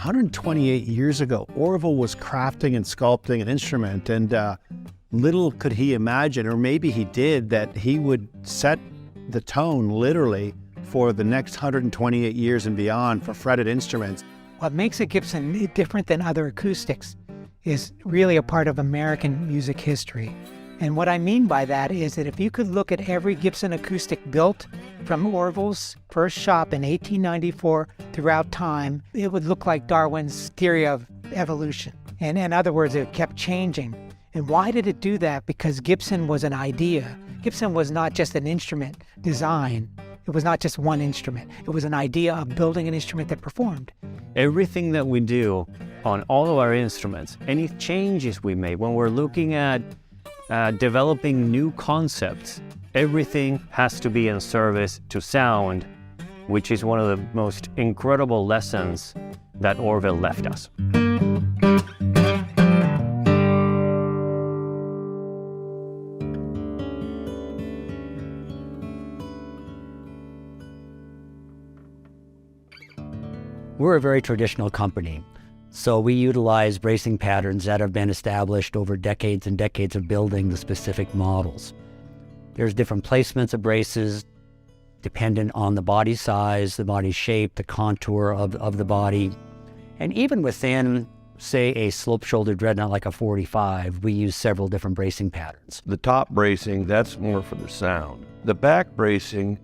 128 years ago, Orville was crafting and sculpting an instrument, and little could he imagine, or maybe he did, that he would set the tone literally for the next 128 years and beyond for fretted instruments. What makes a Gibson different than other acoustics is really a part of American music history. And what I mean by that is that if you could look at every Gibson acoustic built from Orville's first shop in 1894 throughout time, it would look like Darwin's theory of evolution. And in other words, it kept changing. And why did it do that? Because Gibson was an idea. Gibson was not just an instrument design. It was not just one instrument. It was an idea of building an instrument that performed. Everything that we do on all of our instruments, any changes we make, when we're looking at developing new concepts, everything has to be in service to sound, which is one of the most incredible lessons that Orville left us. We're a very traditional company, so we utilize bracing patterns that have been established over decades and decades of building the specific models. There's different placements of braces dependent on the body size, the body shape, the contour of the body. And even within, say, a slope-shouldered dreadnought like a 45, we use several different bracing patterns. The top bracing, that's more for the sound. The back bracing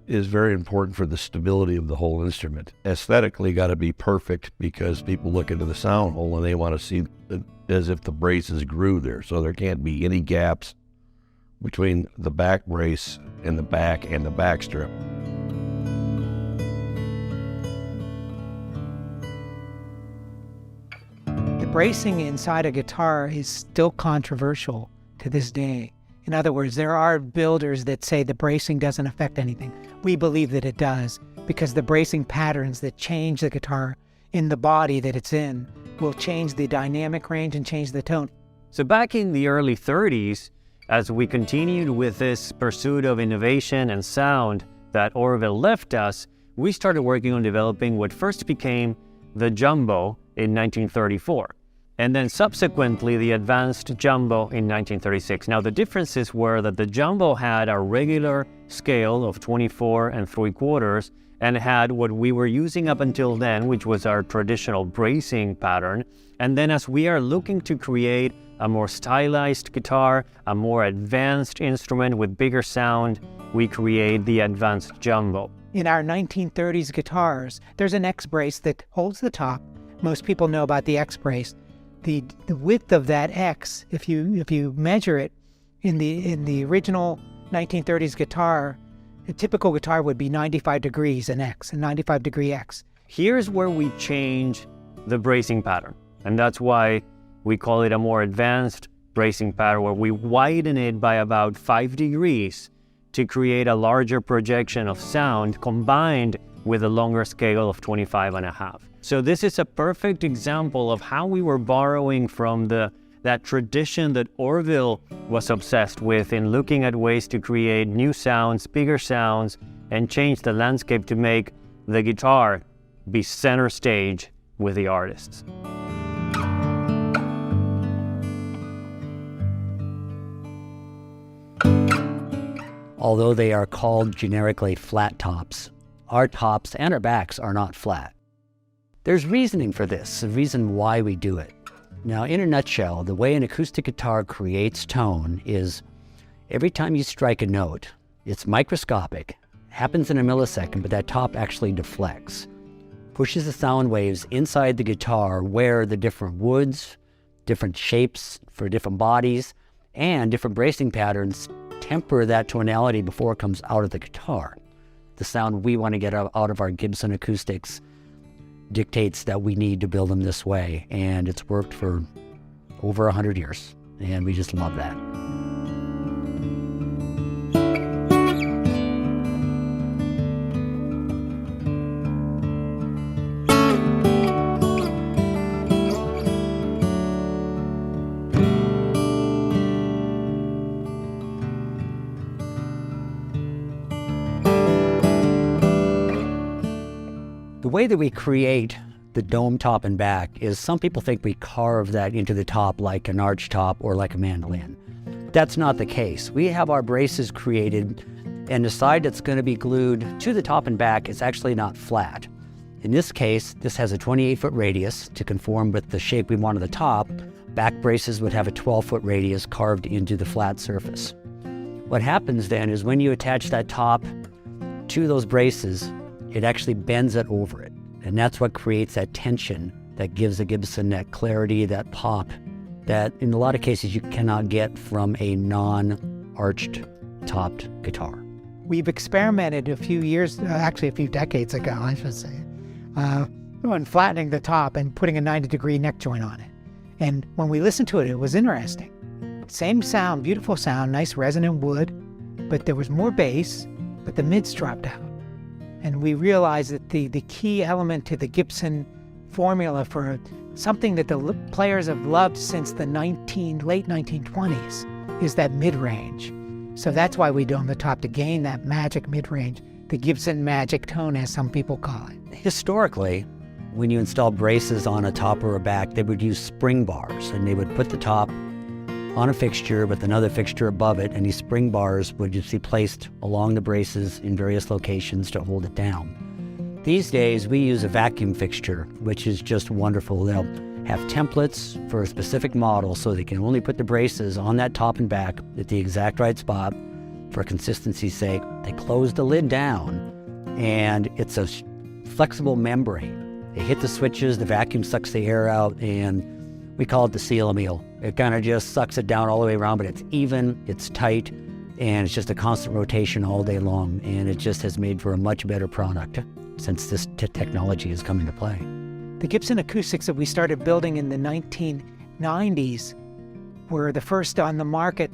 is very important for the stability of the whole instrument. Aesthetically got to be perfect because people look into the sound hole and they want to see it as if the braces grew there. So there can't be any gaps between the back brace and the back strip. The bracing inside a guitar is still controversial to this day. In other words, there are builders that say the bracing doesn't affect anything. We believe that it does, because the bracing patterns that change the guitar in the body that it's in will change the dynamic range and change the tone. So back in the early 30s, as we continued with this pursuit of innovation and sound that Orville left us, we started working on developing what first became the Jumbo in 1934. And then subsequently the advanced Jumbo in 1936. Now the differences were that the Jumbo had a regular scale of 24 3/4 and had what we were using up until then, which was our traditional bracing pattern. And then as we are looking to create a more stylized guitar, a more advanced instrument with bigger sound, we create the advanced Jumbo. In our 1930s guitars, there's an X brace that holds the top. Most people know about the X brace. The width of that X, if you measure it in the original 1930s guitar, a typical guitar would be 95 degrees an X, a 95-degree X. Here's where we change the bracing pattern, and that's why we call it a more advanced bracing pattern, where we widen it by about 5 degrees to create a larger projection of sound combined with a longer scale of 25.5. So this is a perfect example of how we were borrowing from that tradition that Orville was obsessed with in looking at ways to create new sounds, bigger sounds, and change the landscape to make the guitar be center stage with the artists. Although they are called generically flat tops, our tops and our backs are not flat. There's reasoning for this, the reason why we do it. Now, in a nutshell, the way an acoustic guitar creates tone is every time you strike a note, it's microscopic, happens in a millisecond, but that top actually deflects, pushes the sound waves inside the guitar where the different woods, different shapes for different bodies, and different bracing patterns temper that tonality before it comes out of the guitar. The sound we want to get out of our Gibson acoustics dictates that we need to build them this way, and it's worked for over 100 years, and we just love that. The way that we create the dome top and back is some people think we carve that into the top like an arch top or like a mandolin. That's not the case. We have our braces created, and the side that's going to be glued to the top and back is actually not flat. In this case, this has a 28-foot radius to conform with the shape we want at the top. Back braces would have a 12-foot radius carved into the flat surface. What happens then is when you attach that top to those braces, it actually bends it over it. And that's what creates that tension that gives the Gibson that clarity, that pop, that in a lot of cases you cannot get from a non-arched topped guitar. We've experimented a few years, actually a few decades ago, I should say, on flattening the top and putting a 90-degree neck joint on it. And when we listened to it, it was interesting. Same sound, beautiful sound, nice resonant wood, but there was more bass, but the mids dropped out. And we realized that the key element to the Gibson formula for something that the players have loved since the late 1920s is that mid-range. So that's why we do on the top, to gain that magic mid-range, the Gibson magic tone, as some people call it. Historically, when you install braces on a top or a back, they would use spring bars, and they would put the top on a fixture with another fixture above it, and these spring bars would just be placed along the braces in various locations to hold it down. These days, we use a vacuum fixture, which is just wonderful. They'll have templates for a specific model, so they can only put the braces on that top and back at the exact right spot. For consistency's sake, they close the lid down, and it's a flexible membrane. They hit the switches, the vacuum sucks the air out, and we call it the seal meal. It kind of just sucks it down all the way around, but it's even, it's tight, and it's just a constant rotation all day long, and it just has made for a much better product since this technology has come into play. The Gibson acoustics that we started building in the 1990s were the first on the market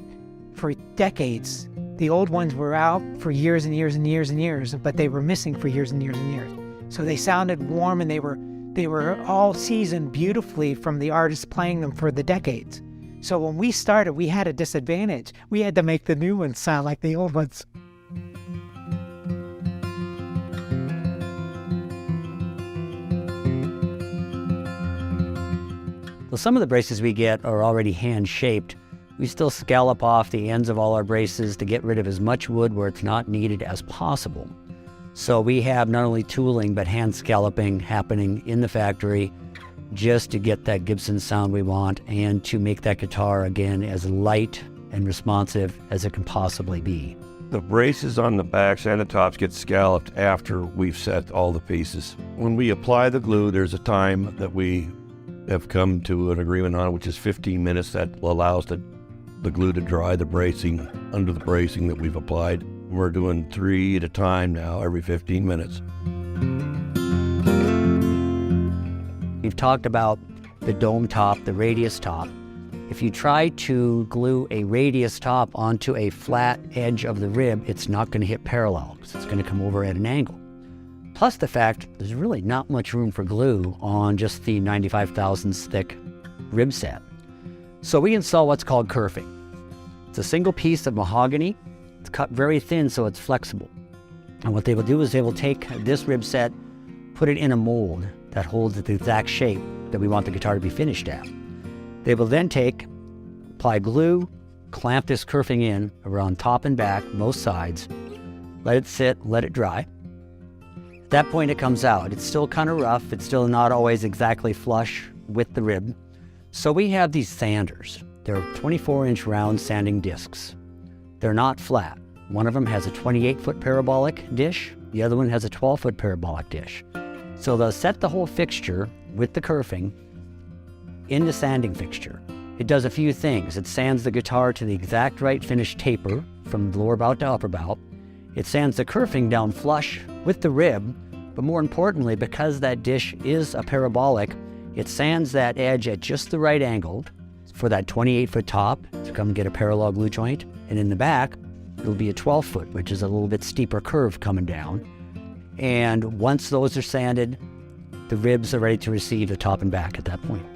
for decades. The old ones were out for years and years and years and years, but they were missing for years and years and years. So they sounded warm, and they were all seasoned beautifully from the artists playing them for the decades. So when we started, we had a disadvantage. We had to make the new ones sound like the old ones. Well, some of the braces we get are already hand-shaped. We still scallop off the ends of all our braces to get rid of as much wood where it's not needed as possible. So we have not only tooling, but hand scalloping happening in the factory just to get that Gibson sound we want and to make that guitar, again, as light and responsive as it can possibly be. The braces on the backs and the tops get scalloped after we've set all the pieces. When we apply the glue, there's a time that we have come to an agreement on, which is 15 minutes. That allows the glue to dry the bracing under the bracing that we've applied. We're doing 3 at a time now, every 15 minutes. We've talked about the dome top, the radius top. If you try to glue a radius top onto a flat edge of the rib, it's not going to hit parallel because it's going to come over at an angle. Plus the fact there's really not much room for glue on just the 95 thousandths thick rib set. So we install what's called kerfing. It's a single piece of mahogany. It's cut very thin so it's flexible. And what they will do is they will take this rib set, put it in a mold that holds the exact shape that we want the guitar to be finished at. They will then apply glue, clamp this kerfing in around top and back, both sides, let it sit, let it dry. At that point it comes out. It's still kind of rough. It's still not always exactly flush with the rib. So we have these sanders. They're 24-inch round sanding discs. They're not flat. One of them has a 28-foot parabolic dish. The other one has a 12-foot parabolic dish. So they'll set the whole fixture with the kerfing in the sanding fixture. It does a few things. It sands the guitar to the exact right finish taper from lower bout to upper bout. It sands the kerfing down flush with the rib, but more importantly, because that dish is a parabolic, it sands that edge at just the right angle for that 28-foot top to come get a parallel glue joint. And in the back, it'll be a 12-foot, which is a little bit steeper curve coming down. And once those are sanded, the ribs are ready to receive the top and back at that point.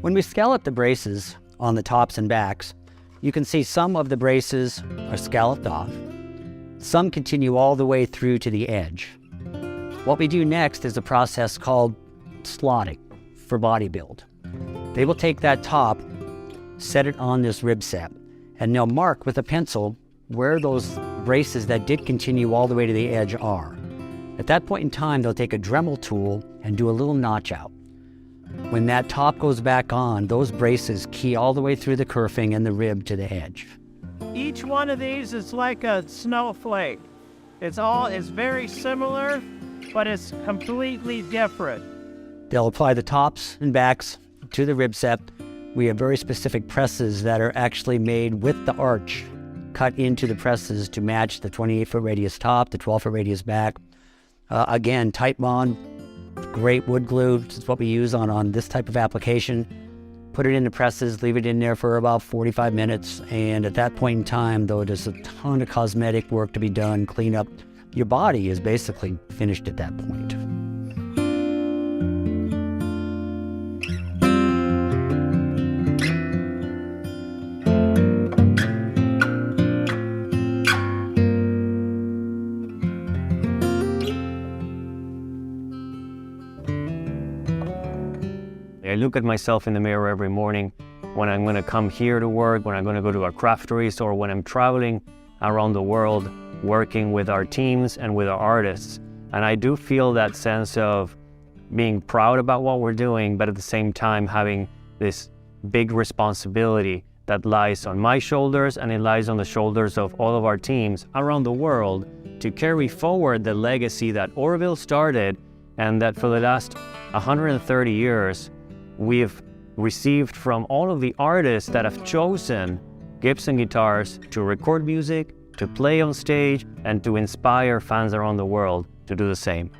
When we scallop the braces on the tops and backs, you can see some of the braces are scalloped off. Some continue all the way through to the edge. What we do next is a process called slotting for body build. They will take that top, set it on this rib set, and they'll mark with a pencil where those braces that did continue all the way to the edge are. At that point in time, they'll take a Dremel tool and do a little notch out. When that top goes back on, those braces key all the way through the kerfing and the rib to the edge. Each one of these is like a snowflake. It's very similar, but it's completely different. They'll apply the tops and backs to the rib set. We have very specific presses that are actually made with the arch cut into the presses to match the 28-foot radius top, the 12-foot radius back. Again, tight bond, great wood glue. This is what we use on this type of application. Put it in the presses, leave it in there for about 45 minutes. And at that point in time, though, there's a ton of cosmetic work to be done, clean up. Your body is basically finished at that point. I look at myself in the mirror every morning when I'm going to come here to work, when I'm going to go to our crafteries, or when I'm traveling around the world working with our teams and with our artists. And I do feel that sense of being proud about what we're doing, but at the same time having this big responsibility that lies on my shoulders, and it lies on the shoulders of all of our teams around the world to carry forward the legacy that Orville started, and that for the last 130 years we've received from all of the artists that have chosen Gibson guitars to record music, to play on stage, and to inspire fans around the world to do the same.